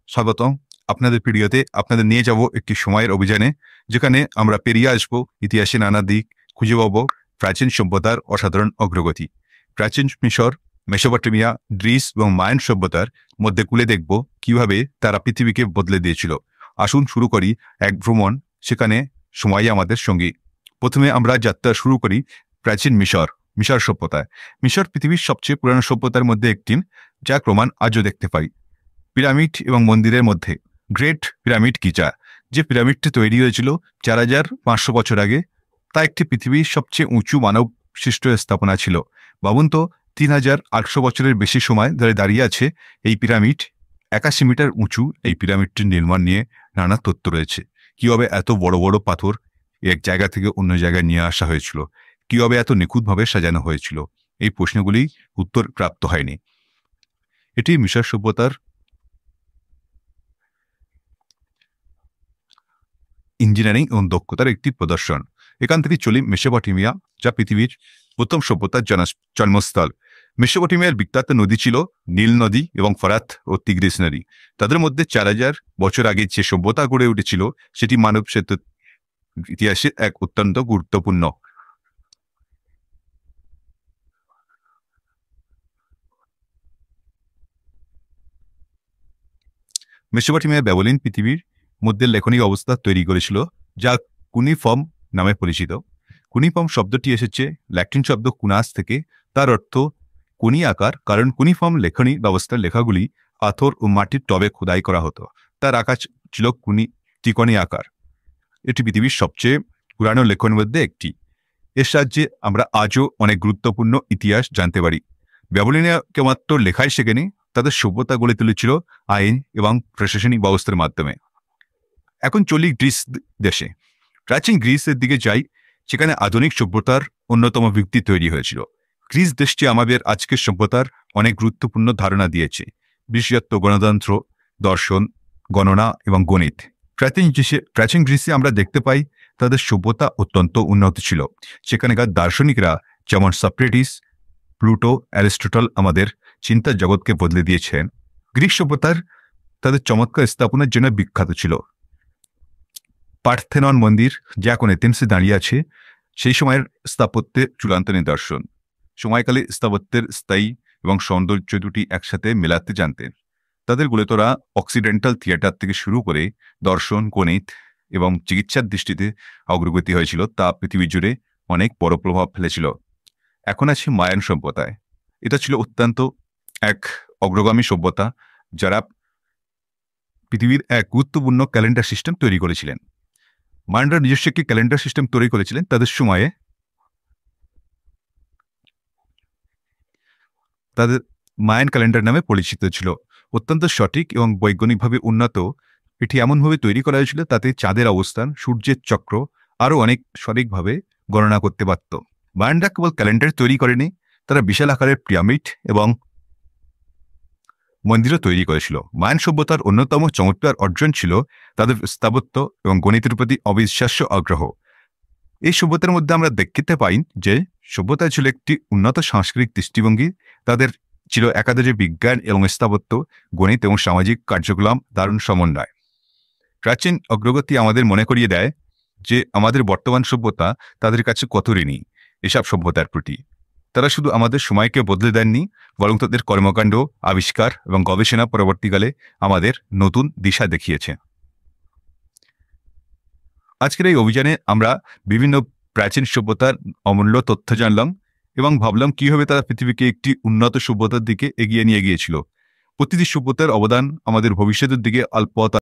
স্বাগতম। আপনাদের ভিডিওতে আপনাদের নিয়ে যাব একটি সময়ের অভিযানে, যেখানে আমরা পেরিয়ে আসবো ইতিহাসের নানা দিক, খুঁজে পাবো প্রাচীন সভ্যতার অসাধারণ অগ্রগতি। প্রাচীন মিশর, মেসোপটেমিয়া, গ্রিস এবং মায়ান সভ্যতার মধ্যে খুলে দেখব কিভাবে তারা পৃথিবীকে বদলে দিয়েছিল। আসুন শুরু করি এক ভ্রমণ, সেখানে সময় আমাদের সঙ্গী। প্রথমে আমরা যাত্রা শুরু করি প্রাচীন মিশর সভ্যতায়। মিশর পৃথিবীর সবচেয়ে পুরানো সভ্যতার মধ্যে একটি, যা প্রমাণ আজও দেখতে পাই। পিরামিড এবং মন্দিরের মধ্যে গ্রেট পিরামিড গিজা, যে পিরামিডটি তৈরি হয়েছিল 4500 বছর আগে, তা একটি পৃথিবীর সবচেয়ে উঁচু মানব সৃষ্ট স্থাপনা ছিল। ভাবুন তো, 3800 বছরের বেশি সময় ধরে দাঁড়িয়ে আছে এই পিরামিড। 81 মিটার উঁচু এই পিরামিডটির নির্মাণ নিয়ে নানা তথ্য রয়েছে। কিভাবে এত বড় বড় পাথর এক জায়গা থেকে অন্য জায়গায় নিয়ে আসা হয়েছিল, কিভাবে এত নিখুঁতভাবে সাজানো হয়েছিল, এই প্রশ্নগুলি উত্তর প্রাপ্ত হয়নি। এটি মিশর সভ্যতার ইঞ্জিনিয়ারিং এবং দক্ষতার একটি প্রদর্শন। এখান থেকে চলি মেসোপটেমিয়া, যা পৃথিবীর প্রথম সভ্যতার জন্মস্থল। মেসোপটেমিয়ার বিখ্যাত নদী ছিল নীল নদী এবং ফরাত ও তিগ্রিস নদী। তাদের মধ্যে 4000 বছর আগে যে সভ্যতা গড়ে উঠেছিল, সেটি মানব সেতুর ইতিহাসে এক অত্যন্ত গুরুত্বপূর্ণ। মেসোপটেমিয়া ব্যাবিলন পৃথিবীর মধ্যে লেখনীয় অবস্থা তৈরি করেছিল, যা কুনিফর্ম নামে পরিচিত। কুনিফর্ম শব্দটি এসেছে ল্যাটিন শব্দ কুনাস থেকে। তার অর্থ কোনি আকার, কারণ কুনিফর্ম লেখনী ব্যবস্থার লেখাগুলি পাথর ও মাটির টবে খোদাই করা হতো। তার আকার ছিল ত্রিকোণী আকার। এটি পৃথিবীর সবচেয়ে পুরানো লেখনের মধ্যে একটি। এর সাহায্যে আমরা আজও অনেক গুরুত্বপূর্ণ ইতিহাস জানতে পারি। ব্যাবিলনিয়া কেবলমাত্র লেখাই শেখেনি, তাদের সভ্যতা গড়ে তুলেছিল আইন এবং প্রশাসনিক ব্যবস্থার মাধ্যমে। এখন চলি গ্রিস দেশে। প্রাচীন গ্রিসের দিকে যাই, সেখানে আধুনিক সভ্যতার অন্যতম ভিত্তি তৈরি হয়েছিল। গ্রিস দেশটি আমাদের আজকের সভ্যতার অনেক গুরুত্বপূর্ণ ধারণা দিয়েছে, বিশেষত গণতন্ত্র, দর্শন, গণনা এবং গণিত। প্রাচীন গ্রিসে আমরা দেখতে পাই তাদের সভ্যতা অত্যন্ত উন্নত ছিল। সেখানকার দার্শনিকরা যেমন সক্রেটিস, প্লুটো, অ্যারিস্টটল আমাদের চিন্তার জগৎকে বদলে দিয়েছেন। গ্রিক সভ্যতার তাদের চমৎকার স্থাপনার জন্য বিখ্যাত ছিল। পার্থেনন মন্দির, যা এখন এথেন্সে দাঁড়িয়ে আছে, সেই সময়ের স্থাপত্যের চূড়ান্ত নিদর্শন। সময়কালে স্থাপত্যের স্থায়ী এবং সৌন্দর্য দুটি একসাথে মেলাতে জানতেন। তাদের গড়ে অক্সিডেন্টাল থিয়েটার থেকে শুরু করে দর্শন, গণিত এবং চিকিৎসার দৃষ্টিতে অগ্রগতি হয়েছিল, তা পৃথিবী জুড়ে অনেক বড় প্রভাব ফেলেছিল। এখন আছে মায়ান সভ্যতায়। এটা ছিল অত্যন্ত এক অগ্রগামী সভ্যতা, যারা পৃথিবীর এক গুরুত্বপূর্ণ ক্যালেন্ডার সিস্টেম তৈরি করেছিলেন। মায়ানরা নিজস্ব একটি ক্যালেন্ডার সিস্টেম তৈরি করেছিলেন। তাদের সময়ে তাদের মায়ান ক্যালেন্ডার নামে পরিচিত ছিল। অত্যন্ত সঠিক এবং বৈজ্ঞানিকভাবে উন্নত। এটি এমনভাবে তৈরি করা হয়েছিল তাতে চাঁদের অবস্থান, সূর্যের চক্র আরও অনেক সঠিকভাবে গণনা করতে পারত। মায়ানরা কেবল ক্যালেন্ডার তৈরি করেনি, তারা বিশাল আকারের পিরামিড এবং মন্দিরও তৈরি করেছিল। মায়ান সভ্যতার অন্যতম চমৎকার অর্জন ছিল তাদের স্থাপত্য এবং গণিতের প্রতি অবিশ্বাস্য আগ্রহ। এই সভ্যতার মধ্যে আমরা দেখতে পাই যে সভ্যতা ছিল একটি উন্নত সাংস্কৃতিক দৃষ্টিভঙ্গি। তাদের ছিল একাধারে বিজ্ঞান এবং স্থাপত্য, গণিত এবং সামাজিক কার্যকলাপ দারুণ সমন্বয়। প্রাচীন অগ্রগতি আমাদের মনে করিয়ে দেয় যে আমাদের বর্তমান সভ্যতা তাদের কাছে কত ঋণী এসব সভ্যতার প্রতি। তারা শুধু আমাদের সময়কে বদলে দেননি, বরং তাদের কর্মকাণ্ড, আবিষ্কার এবং গবেষণা পরবর্তীকালে আমাদের নতুন দিশা দেখিয়েছে। আজকের এই অভিযানে আমরা বিভিন্ন প্রাচীন সভ্যতার অমূল্য তথ্য জানলাম এবং ভাবলাম কিভাবে তারা পৃথিবীকে একটি উন্নত সভ্যতার দিকে এগিয়ে নিয়ে গিয়েছিল। প্রতিটি সভ্যতার অবদান আমাদের ভবিষ্যতের দিকে আলোকপাত